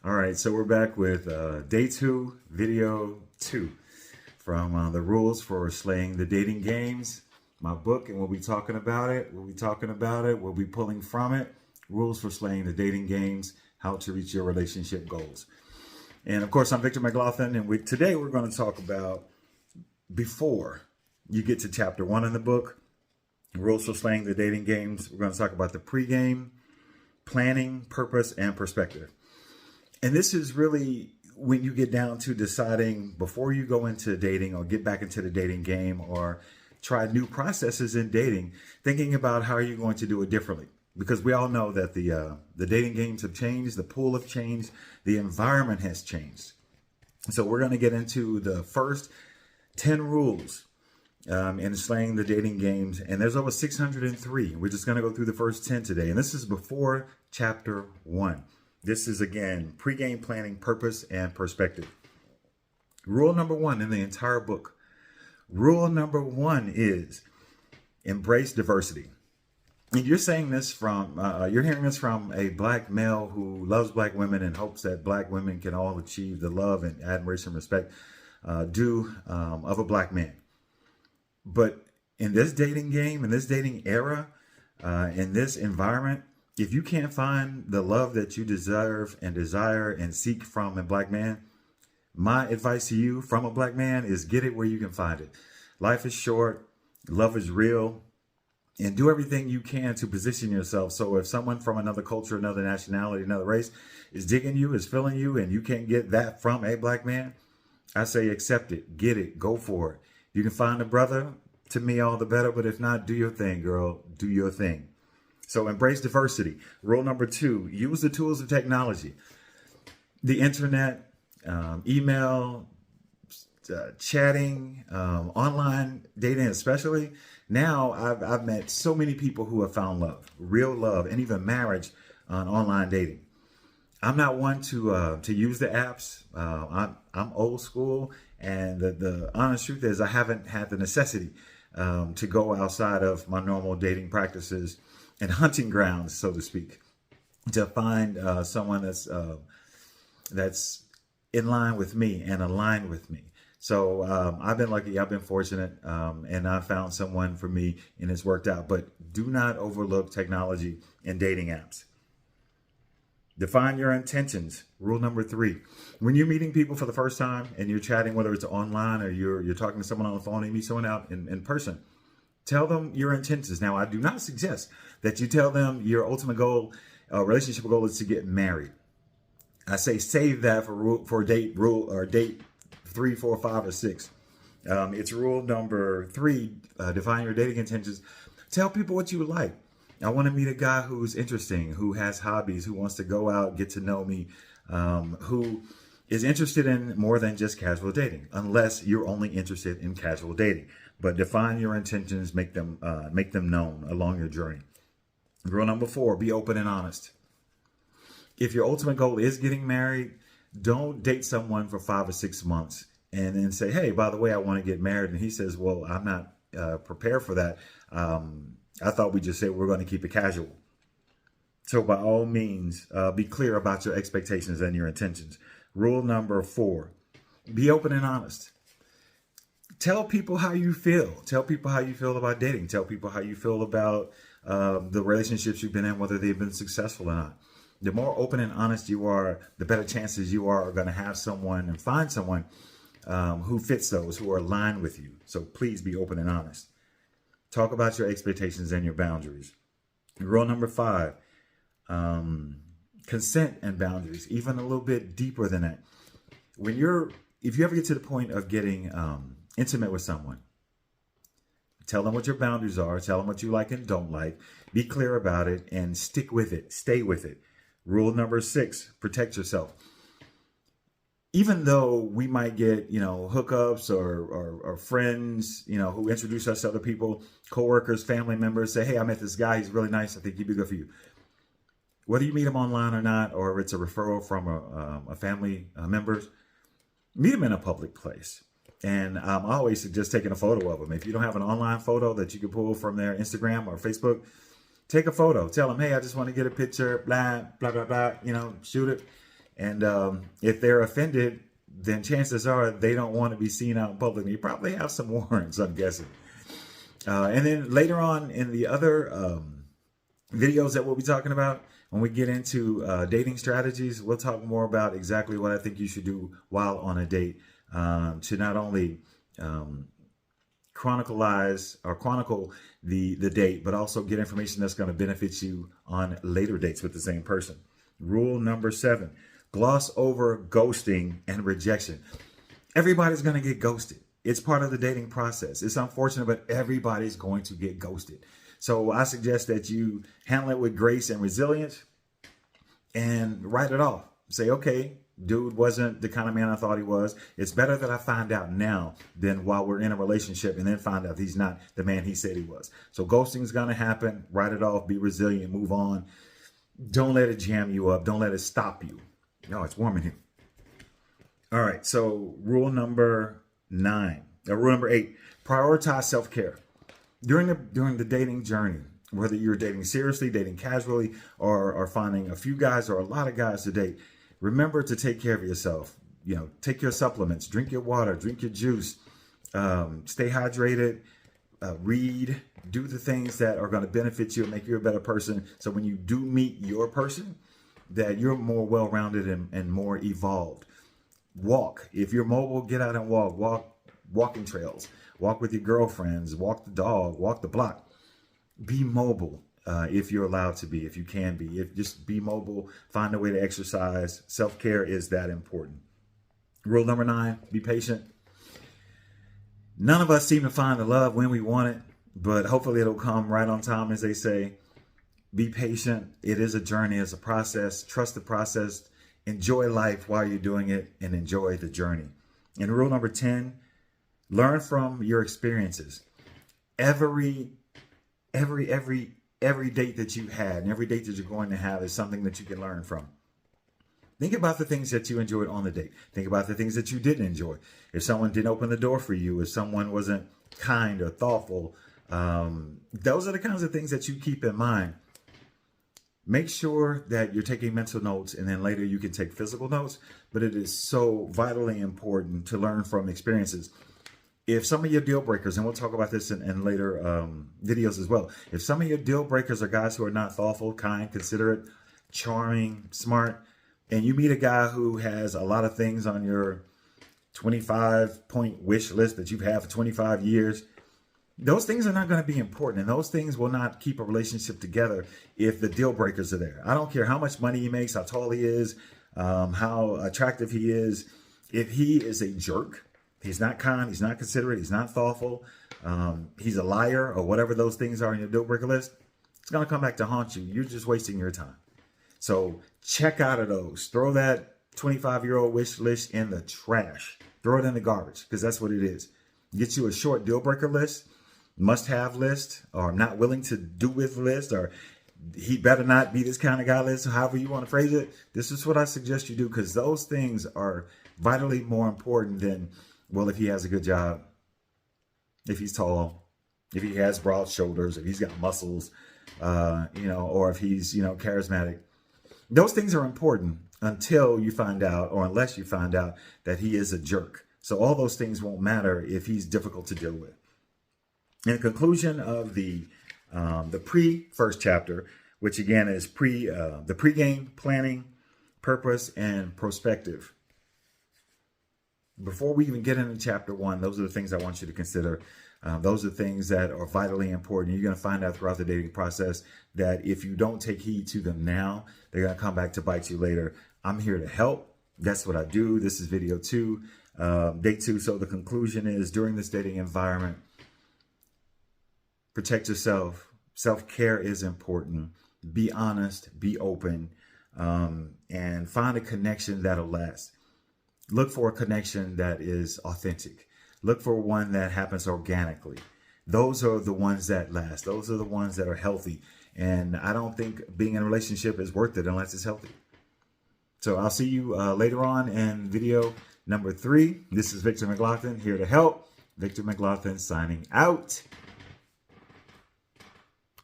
All right, so we're back with day 2, video 2 from the rules for slaying the dating games. My book, and we'll be talking about it. We'll be pulling from it. Rules for slaying the dating games, how to reach your relationship goals. And of course, I'm Victor McLaughlin, and today we're going to talk about before you get to chapter 1 in the book, rules for slaying the dating games. We're going to talk about the pregame, planning, purpose, and perspective. And this is really when you get down to deciding before you go into dating or get back into the dating game or try new processes in dating, thinking about how you're going to do it differently. Because we all know that the dating games have changed, the pool have changed, the environment has changed. So we're going to get into the first 10 rules in slaying the dating games. And there's over 603. We're just going to go through the first 10 today. And this is before chapter 1. This is, again, pregame planning, purpose, and perspective. Rule number 1 in the entire book. Rule number 1 is embrace diversity. And you're saying this from, you're hearing this from a black male who loves black women and hopes that black women can all achieve the love and admiration and respect due of a black man. But in this dating game, in this dating era, in this environment, if you can't find the love that you deserve and desire and seek from a black man, my advice to you from a black man is get it where you can find it. Life is short, love is real, and do everything you can to position yourself. So if someone from another culture, another nationality, another race is digging you, is feeling you, and you can't get that from a black man, I say accept it, get it, go for it. You can find a brother, to me all the better, but if not, do your thing, girl, do your thing. So embrace diversity. Rule number 2, use the tools of technology. The internet, email, chatting, online dating especially. Now I've met so many people who have found love, real love, and even marriage on online dating. I'm not one to use the apps. I'm old school, and the honest truth is I haven't had the necessity to go outside of my normal dating practices and hunting grounds, so to speak, to find someone that's in line with me and aligned with me. So I've been lucky, I've been fortunate, and I found someone for me and it's worked out. But do not overlook technology and dating apps. Define your intentions. Rule number 3. When you're meeting people for the first time and you're chatting, whether it's online or you're talking to someone on the phone and you meet someone out in person, tell them your intentions. Now, I do not suggest that you tell them your ultimate goal, relationship goal is to get married. I say save that for date 3, 4, 5, or 6. It's rule number 3. Define your dating intentions. Tell people what you would like. I want to meet a guy who's interesting, who has hobbies, who wants to go out, get to know me, who is interested in more than just casual dating, unless you're only interested in casual dating. But define your intentions, make them known along your journey. Rule number 4, be open and honest. If your ultimate goal is getting married, don't date someone for 5 or 6 months and then say, hey, by the way, I want to get married. And he says, well, I'm not prepared for that. I thought we just said we're going to keep it casual. So by all means, be clear about your expectations and your intentions. Rule number 4, be open and honest. Tell people how you feel. Tell people how you feel about dating. Tell people how you feel about the relationships you've been in, whether they've been successful or not. The more open and honest you are, the better chances you are going to have someone and find someone who fits those, who are aligned with you. So please be open and honest. Talk about your expectations and your boundaries. Rule number 5, consent and boundaries, even a little bit deeper than that. If you ever get to the point of getting intimate with someone, tell them what your boundaries are, tell them what you like and don't like, be clear about it, and stick with it, stay with it. Rule number 6, protect yourself. Even though we might get, hookups or friends, who introduce us to other people, coworkers, family members, say, hey, I met this guy, he's really nice, I think he'd be good for you. Whether you meet him online or not, or it's a referral from a family members, meet him in a public place. And I always suggest taking a photo of them. If you don't have an online photo that you can pull from their Instagram or Facebook, take a photo. Tell them, hey, I just want to get a picture, blah, blah, blah, blah, shoot it. And if they're offended, then chances are they don't want to be seen out in public. You probably have some warrants, I'm guessing. And then later on in the other videos that we'll be talking about, when we get into dating strategies, we'll talk more about exactly what I think you should do while on a date to not only chronicle the date, but also get information that's going to benefit you on later dates with the same person. Rule number 7, gloss over ghosting and rejection. Everybody's going to get ghosted. It's part of the dating process. It's unfortunate, but everybody's going to get ghosted. So I suggest that you handle it with grace and resilience and write it off. Say, okay, dude wasn't the kind of man I thought he was. It's better that I find out now than while we're in a relationship and then find out he's not the man he said he was. So ghosting is going to happen. Write it off. Be resilient. Move on. Don't let it jam you up. Don't let it stop you. No, it's warm in here. All right. So rule number 8, prioritize self-care. During the dating journey, whether you're dating seriously, dating casually, or finding a few guys or a lot of guys to date, remember to take care of yourself. You know, take your supplements, drink your water, drink your juice, stay hydrated, read, do the things that are going to benefit you and make you a better person. So when you do meet your person, that you're more well-rounded and more evolved. Walk. If you're mobile, get out and walk. Walking trails. Walk with your girlfriends. Walk the dog. Walk the block. Be mobile if you're allowed to be, if you can be. Just be mobile. Find a way to exercise. Self-care is that important. Rule number 9, be patient. None of us seem to find the love when we want it, but hopefully it'll come right on time, as they say. Be patient. It is a journey. It's a process. Trust the process. Enjoy life while you're doing it and enjoy the journey. And rule number 10, learn from your experiences. Every date that you've had and every date that you're going to have is something that you can learn from. Think about the things that you enjoyed on the date. Think about the things that you didn't enjoy. If someone didn't open the door for you, if someone wasn't kind or thoughtful, those are the kinds of things that you keep in mind. Make sure that you're taking mental notes, and then later you can take physical notes. But it is so vitally important to learn from experiences. If some of your deal breakers, and we'll talk about this in later videos as well. If some of your deal breakers are guys who are not thoughtful, kind, considerate, charming, smart, and you meet a guy who has a lot of things on your 25-point wish list that you've had for 25 years, those things are not going to be important, and those things will not keep a relationship together if the deal breakers are there. I don't care how much money he makes, how tall he is, how attractive he is. If he is a jerk, he's not kind, he's not considerate, he's not thoughtful, he's a liar, or whatever those things are on your deal breaker list, it's going to come back to haunt you. You're just wasting your time. So check out of those. Throw that 25-year-old wish list in the trash. Throw it in the garbage, because that's what it is. Get you a short deal breaker list, must-have list, or not willing to do with list, or he better not be this kind of guy list, however you want to phrase it. This is what I suggest you do, because those things are vitally more important than, well, if he has a good job, if he's tall, if he has broad shoulders, if he's got muscles, or if he's, charismatic. Those things are important until you find out, or unless you find out that he is a jerk. So all those things won't matter if he's difficult to deal with. In conclusion of the first chapter, which again is the pregame, planning, purpose, and prospective. Before we even get into chapter 1, those are the things I want you to consider. Those are things that are vitally important. You're going to find out throughout the dating process that if you don't take heed to them now, they're going to come back to bite you later. I'm here to help. That's what I do. This is video 2, day 2. So the conclusion is, during this dating environment, protect yourself. Self-care is important. Be honest, be open, and find a connection that'll last. Look for a connection that is authentic. Look for one that happens organically. Those are the ones that last. Those are the ones that are healthy. And I don't think being in a relationship is worth it unless it's healthy. So I'll see you later on in video number 3. This is Victor McLaughlin, here to help. Victor McLaughlin signing out.